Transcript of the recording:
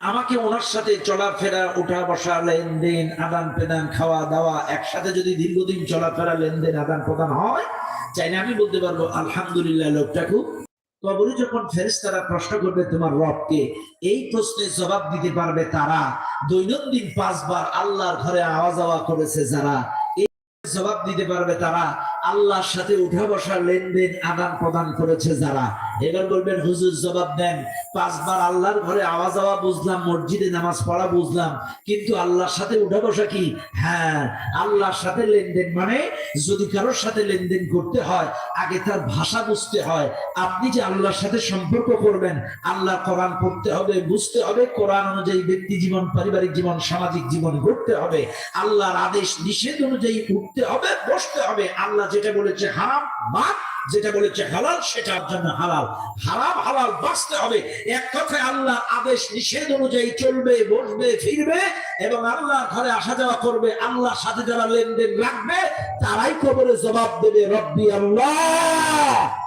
আমাকে ওনার সাথে চলাফেরা, উঠা বসা, লেনদেন, আদান প্রদান, খাওয়া দাওয়া একসাথে যদি দীর্ঘদিন চলাফেরা, লেনদেন, আদান প্রদান হয়, চাইলে আমি বলতে পারবো আলহামদুলিল্লাহ, লোকটা খুব। কবরে যখন ফেরেশতারা প্রশ্ন করবে তোমার রবকে, এই প্রশ্নের জবাব দিতে পারবে তারা দৈনন্দিন 5 বার আল্লাহর ঘরে আওয়া যাওয়া করেছে যারা, জবাব দিতে পারবে তারা আল্লাহর সাথে উঠা বসা, লেনদেন, আদান প্রদান করেছে যারা। এবার বলবেন হুজুর জবাব দেন, 5 বার আল্লাহর ঘরে আওয়া যাওয়া বুঝলাম, মসজিদে নামাজ পড়া বুঝলাম, কিন্তু আল্লাহর সাথে উঠা বসা কি? হ্যাঁ, আল্লাহর সাথে লেনদেন মানে যদি কারোর সাথে লেনদেন করতে হয় আগে তার ভাষা বুঝতে হয়। আপনি যে আল্লাহর সাথে সম্পর্ক করবেন, আল্লাহ কোরআন পড়তে হবে, বুঝতে হবে, কোরআন অনুযায়ী ব্যক্তি জীবন, পারিবারিক জীবন, সামাজিক জীবন গড়তে হবে, আল্লাহর আদেশ নিষেধ অনুযায়ী উঠতে হবে, বসতে হবে। আল্লাহ যেটা বলেছে হারাম বাদ, যেটা বলেছে হালাল সেটার জন্য হালাল, হারাম হালাল বাঁচতে হবে। এক কথায় আল্লাহ আদেশ নিষেধ অনুযায়ী চলবে, বসবে, ফিরবে এবং আল্লাহর ঘরে আসা যাওয়া করবে। আল্লাহর সাথে যারা লেনদেন রাখবে তারাই কবরে জবাব দেবে রব্বি আল্লাহ।